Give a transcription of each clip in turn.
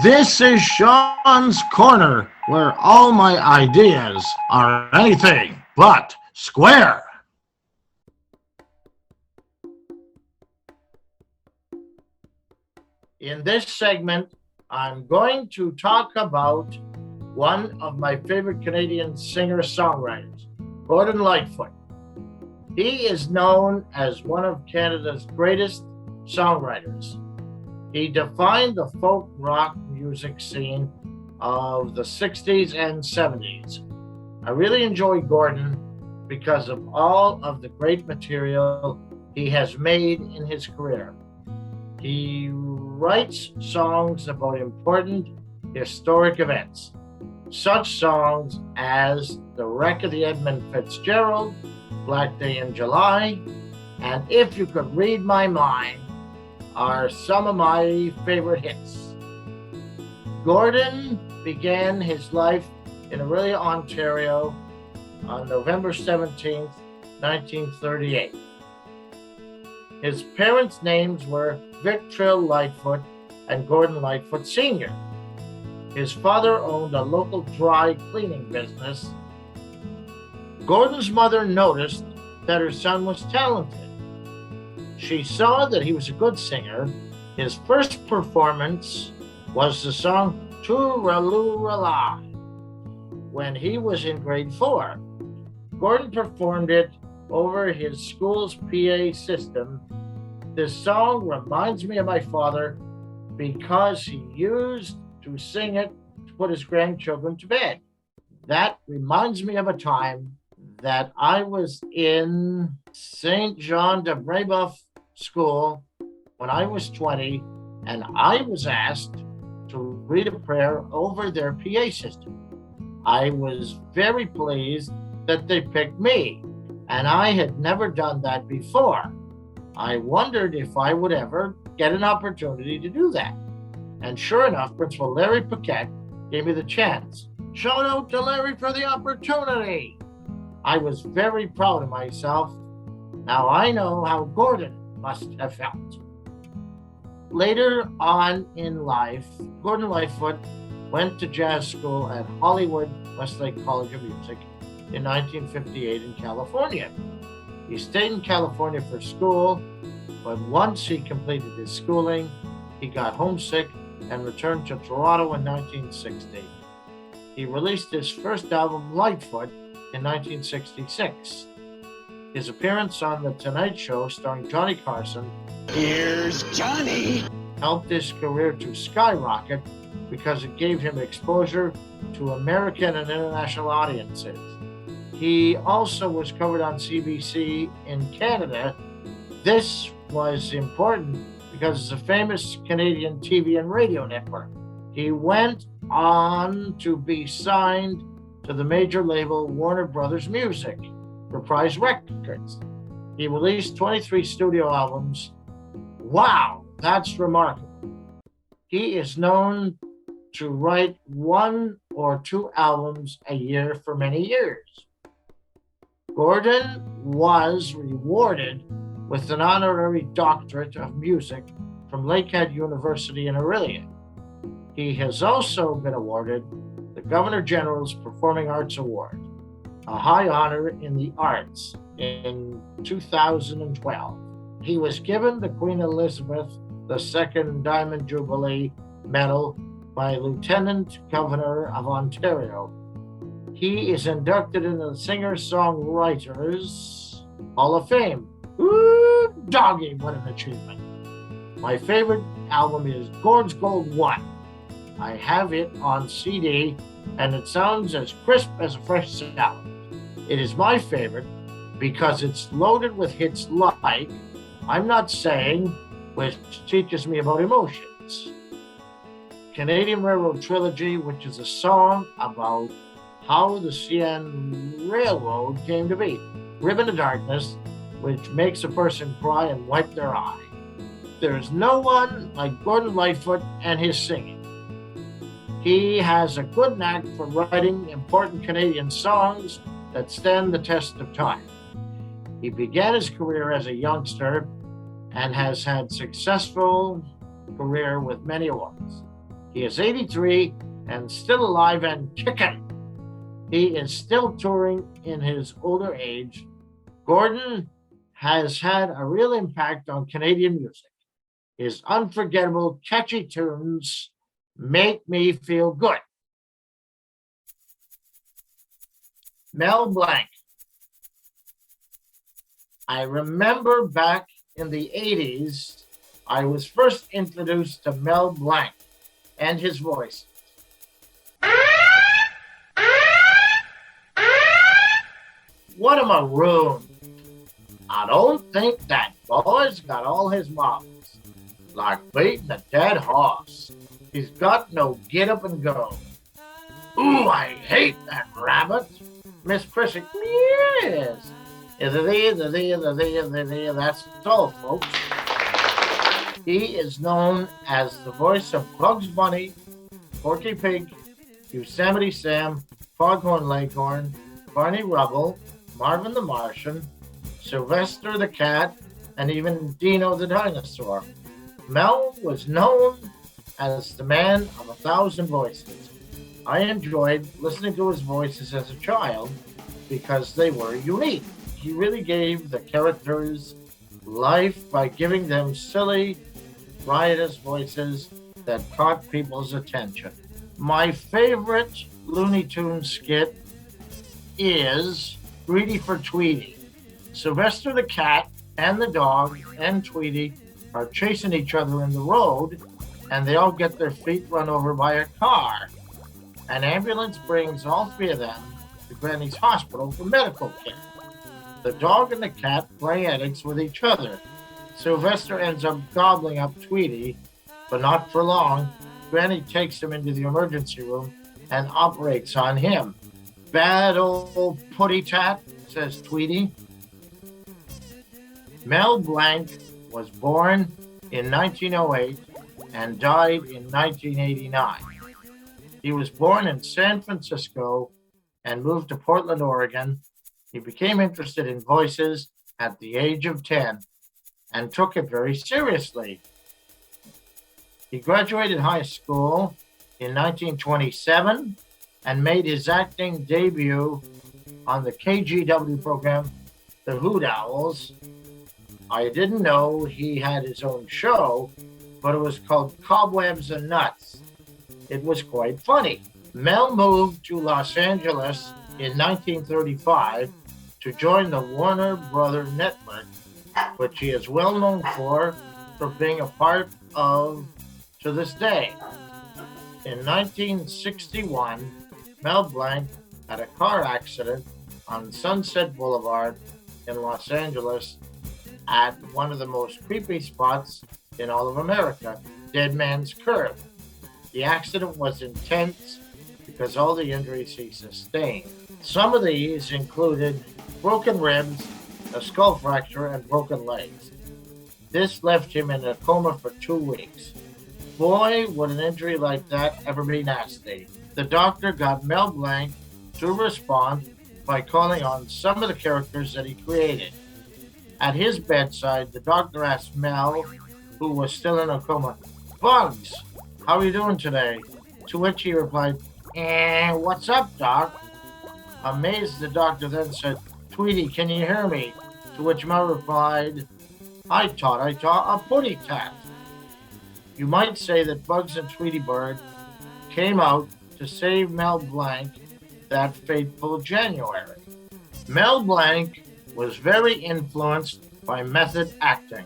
This is Sean's Corner, where all my ideas are anything but square. In this segment, I'm going to talk about one of my favorite Canadian singer-songwriters, Gordon Lightfoot. He is known as one of Canada's greatest songwriters. He defined the folk rock music scene of the 60s and 70s. I really enjoy Gordon because of all of the great material he has made in his career. He writes songs about important historic events, such songs as The Wreck of the Edmund Fitzgerald, Black Day in July, and If You Could Read My Mind are some of my favorite hits. Gordon began his life in Orillia, Ontario on November 17th, 1938. His parents' names were Vic Trill Lightfoot and Gordon Lightfoot Sr. His father owned a local dry cleaning business. Gordon's mother noticed that her son was talented. She saw that he was a good singer. His first performance was the song Tooraloo-La when he was in grade 4. Gordon performed it over his school's PA system. This song reminds me of my father because he used to sing it to put his grandchildren to bed. That reminds me of a time that I was in St. Jean de Brébeuf school when I was 20, and I was asked to read a prayer over their PA system. I was very pleased that they picked me, and I had never done that before. I wondered if I would ever get an opportunity to do that. And sure enough, Principal Larry Paquette gave me the chance. Shout out to Larry for the opportunity. I was very proud of myself. Now I know how Gordon must have felt. Later on in life, Gordon Lightfoot went to jazz school at Hollywood Westlake College of Music in 1958 in California. He stayed in California for school, but once he completed his schooling, he got homesick and returned to Toronto in 1960. He released his first album, Lightfoot, in 1966. His appearance on The Tonight Show starring Johnny Carson, Here's Johnny, helped his career to skyrocket because it gave him exposure to American and international audiences. He also was covered on CBC in Canada. This was important because it's a famous Canadian TV and radio network. He went on to be signed to the major label Warner Brothers Music, Reprise Records. He released 23 studio albums. Wow, that's remarkable. He is known to write 1 or 2 albums a year for many years. Gordon was rewarded with an honorary doctorate of music from Lakehead University in Orillia. He has also been awarded the Governor General's Performing Arts Award, a high honor in the arts, in 2012. He was given the Queen Elizabeth II Diamond Jubilee Medal by Lieutenant Governor of Ontario. He is inducted into the Singer-Songwriters Hall of Fame. Ooh, doggy, what an achievement. My favorite album is Gord's Gold 1. I have it on CD, and it sounds as crisp as a fresh salad. It is my favorite because it's loaded with hits like I'm Not Saying, which teaches me about emotions, Canadian Railroad Trilogy, which is a song about how the CN Railroad came to be, Ribbon of Darkness, which makes a person cry and wipe their eye. There's no one like Gordon Lightfoot and his singing. He has a good knack for writing important Canadian songs that stand the test of time. He began his career as a youngster and has had successful career with many awards. He is 83 and still alive and kicking. He is still touring in his older age. Gordon has had a real impact on Canadian music. His unforgettable, catchy tunes make me feel good. Mel Blanc. I remember back in the 80s, I was first introduced to Mel Blanc and his voice. What a maroon. I don't think that boy's got all his marbles. Like beating a dead horse. He's got no get up and go. Ooh, I hate that rabbit. Miss Prissy, yes. That's all, folks. He is known as the voice of Bugs Bunny, Porky Pig, Yosemite Sam, Foghorn Leghorn, Barney Rubble, Marvin the Martian, Sylvester the Cat, and even Dino the Dinosaur. Mel was known as the man of 1,000 voices. I enjoyed listening to his voices as a child because they were unique. He really gave the characters life by giving them silly, riotous voices that caught people's attention. My favorite Looney Tunes skit is Greedy for Tweety. Sylvester the cat and the dog and Tweety are chasing each other in the road, and they all get their feet run over by a car. An ambulance brings all three of them to Granny's hospital for medical care. The dog and the cat play antics with each other. Sylvester ends up gobbling up Tweety, but not for long. Granny takes him into the emergency room and operates on him. Bad old putty tat, says Tweety. Mel Blanc was born in 1908 and died in 1989. He was born in San Francisco and moved to Portland, Oregon. He became interested in voices at the age of 10 and took it very seriously. He graduated high school in 1927 and made his acting debut on the KGW program, The Hoot Owls. I didn't know he had his own show, but it was called Cobwebs and Nuts. It was quite funny. Mel moved to Los Angeles in 1935 to join the Warner Brothers network, which he is well known for being a part of to this day. In 1961, Mel Blanc had a car accident on Sunset Boulevard in Los Angeles at one of the most creepy spots in all of America, Dead Man's Curve. The accident was intense because all the injuries he sustained. Some of these included broken ribs, a skull fracture, and broken legs. This left him in a coma for 2 weeks. Boy, would an injury like that ever be nasty. The doctor got Mel Blanc to respond by calling on some of the characters that he created. At his bedside, the doctor asked Mel, who was still in a coma, "Bugs, how are you doing today?" To which he replied, "What's up, Doc?" Amazed, the doctor then said, "Tweety, can you hear me?" To which Mel replied, I taught a putty tat." You might say that Bugs and Tweety Bird came out to save Mel Blanc that fateful January. Mel Blanc was very influenced by method acting.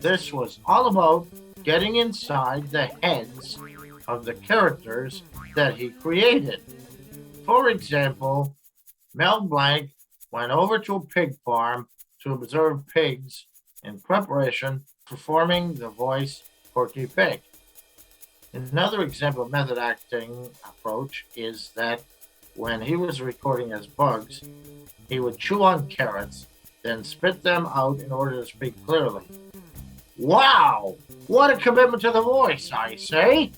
This was all about getting inside the heads of the characters that he created. For example, Mel Blanc went over to a pig farm to observe pigs in preparation for forming the voice Porky Pig. Another example of method acting approach is that when he was recording as Bugs, he would chew on carrots, then spit them out in order to speak clearly. Wow! What a commitment to the voice, I say!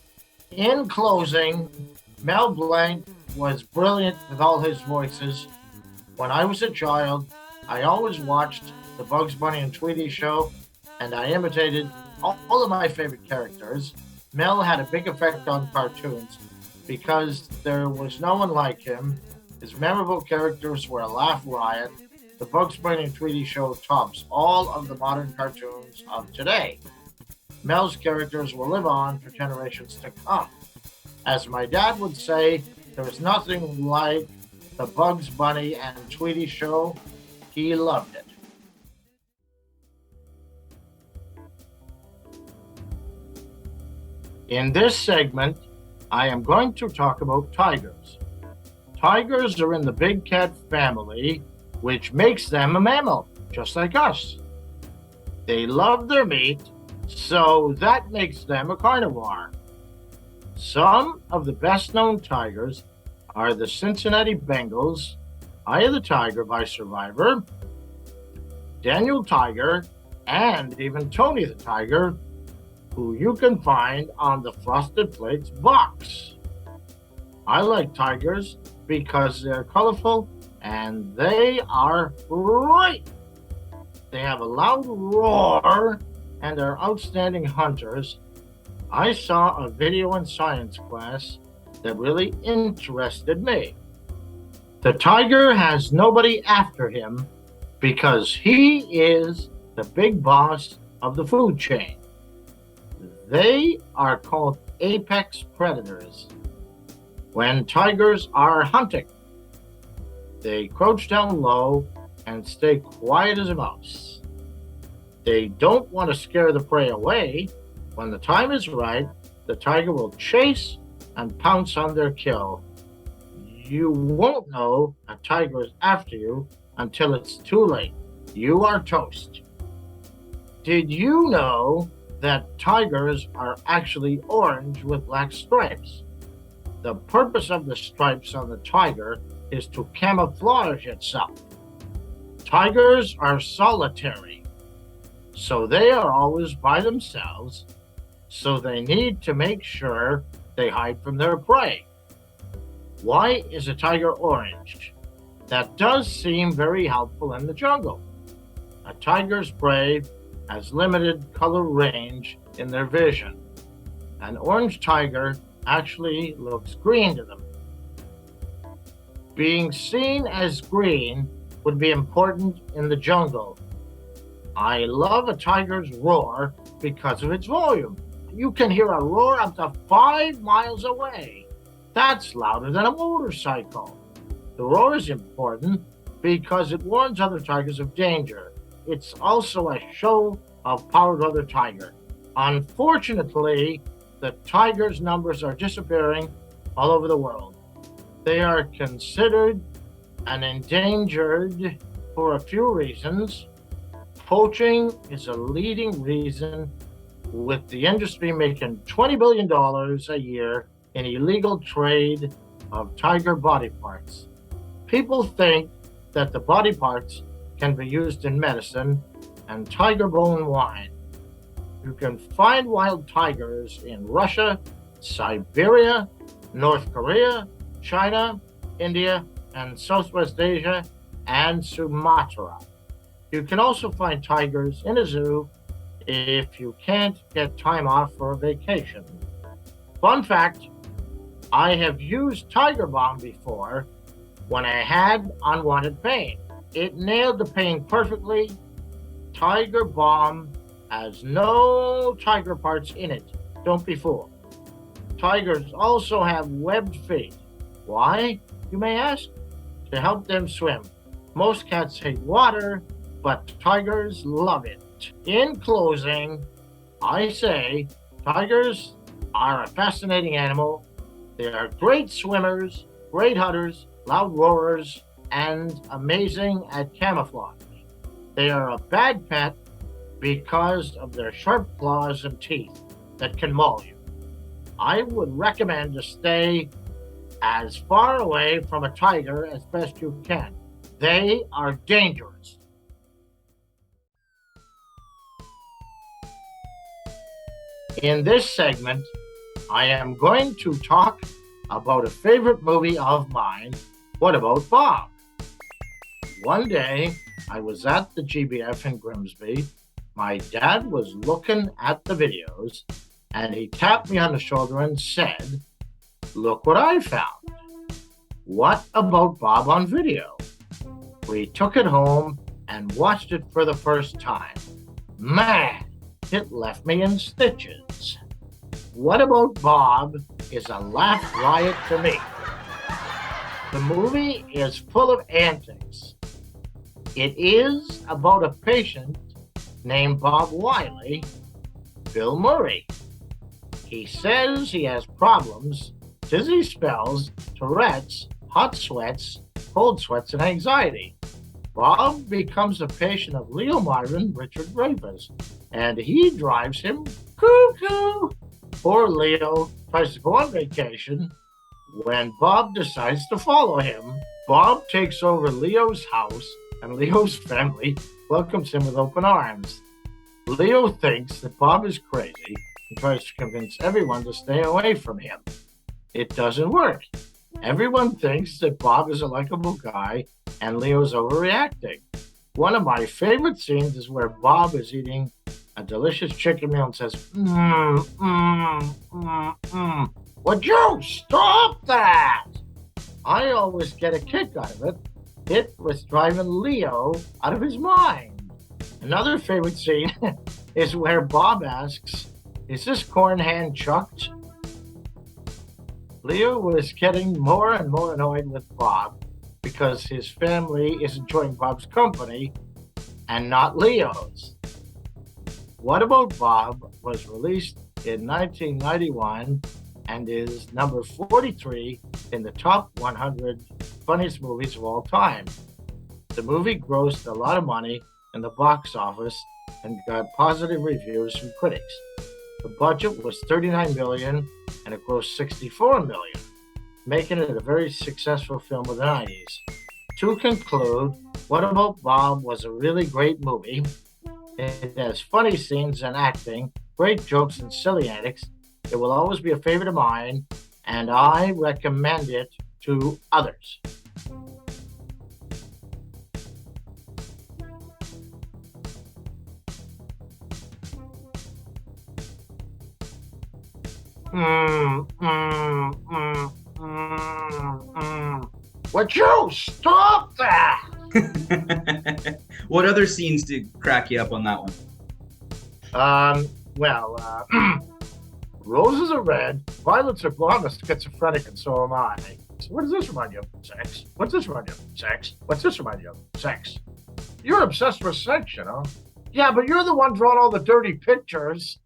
In closing, Mel Blanc was brilliant with all his voices. When I was a child, I always watched the Bugs Bunny and Tweety show, and I imitated all of my favorite characters. Mel had a big effect on cartoons because there was no one like him. His memorable characters were a laugh riot. The Bugs Bunny and Tweety show tops all of the modern cartoons of today. Mel's characters will live on for generations to come. As my dad would say, there was nothing like the Bugs Bunny and Tweety show. He loved it. In this segment, I am going to talk about tigers. Tigers are in the big cat family, which makes them a mammal, just like us. They love their meat, so that makes them a carnivore. Some of the best-known tigers are the Cincinnati Bengals, Eye of the Tiger by Survivor, Daniel Tiger, and even Tony the Tiger, who you can find on the Frosted Flakes box. I like tigers because they're colorful and they are great. They have a loud roar and are outstanding hunters. I saw a video in science class that really interested me. The tiger has nobody after him because he is the big boss of the food chain. They are called apex predators. When tigers are hunting, they crouch down low and stay quiet as a mouse. They don't want to scare the prey away. When the time is right, the tiger will chase and pounce on their kill. You won't know a tiger is after you until it's too late. You are toast. Did you know that tigers are actually orange with black stripes? The purpose of the stripes on the tiger is to camouflage itself. Tigers are solitary, so they are always by themselves, so they need to make sure they hide from their prey. Why is a tiger orange? That does seem very helpful in the jungle. A tiger's prey has limited color range in their vision. An orange tiger actually looks green to them. Being seen as green would be important in the jungle. I love a tiger's roar because of its volume. You can hear a roar up to 5 miles away. That's louder than a motorcycle. The roar is important because it warns other tigers of danger. It's also a show of power to other tiger. Unfortunately, the tiger's numbers are disappearing all over the world. They are considered an endangered for a few reasons. Poaching is a leading reason, with the industry making $20 billion a year in illegal trade of tiger body parts. People think that the body parts can be used in medicine and tiger bone wine. You can find wild tigers in Russia, Siberia, North Korea, China, India, and Southwest Asia, and Sumatra. You can also find tigers in a zoo if you can't get time off for a vacation. Fun fact, I have used Tiger Balm before when I had unwanted pain. It nailed the pain perfectly. Tiger Balm has no tiger parts in it. Don't be fooled. Tigers also have webbed feet. Why, you may ask? To help them swim. Most cats hate water, but tigers love it. In closing, I say tigers are a fascinating animal. They are great swimmers, great hunters, loud roarers, and amazing at camouflage. They are a bad pet because of their sharp claws and teeth that can maul you. I would recommend to stay as far away from a tiger as best you can. They are dangerous. In this segment, I am going to talk about a favorite movie of mine. What about Bob? One day, I was at the GBF in Grimsby. My dad was looking at the videos, and he tapped me on the shoulder and said, "Look what I found. What about Bob on video?" We took it home and watched it for the first time. Man, it left me in stitches. What About Bob is a laugh riot to me. The movie is full of antics. It is about a patient named Bob Wiley, Bill Murray. He says he has problems, dizzy spells, Tourette's, hot sweats, cold sweats, and anxiety. Bob becomes a patient of Leo Myron, Richard Dreyfuss, and he drives him cuckoo. Poor Leo tries to go on vacation when Bob decides to follow him. Bob takes over Leo's house, and Leo's family welcomes him with open arms. Leo thinks that Bob is crazy and tries to convince everyone to stay away from him. It doesn't work. Everyone thinks that Bob is a likable guy and Leo's overreacting. One of my favorite scenes is where Bob is eating a delicious chicken meal and says, "Would you stop that?" I always get a kick out of it. It was driving Leo out of his mind. Another favorite scene is where Bob asks, "Is this corn hand chucked?" Leo was getting more and more annoyed with Bob because his family is enjoying Bob's company and not Leo's. What About Bob was released in 1991 and is number 43 in the top 100 funniest movies of all time. The movie grossed a lot of money in the box office and got positive reviews from critics. The budget was $39 million and it grossed $64 million, making it a very successful film of the 90s. To conclude, What About Bob was a really great movie. It has funny scenes and acting, great jokes and silly antics. It will always be a favorite of mine, and I recommend it to others. Would you stop that? What other scenes did crack you up on that one? Roses are red, violets are blue. I'm a schizophrenic, and so am I. So what does this remind you of? Sex. What's this remind you of? Sex. What's this remind you of? Sex. You're obsessed with sex, you know? Yeah, but you're the one drawing all the dirty pictures.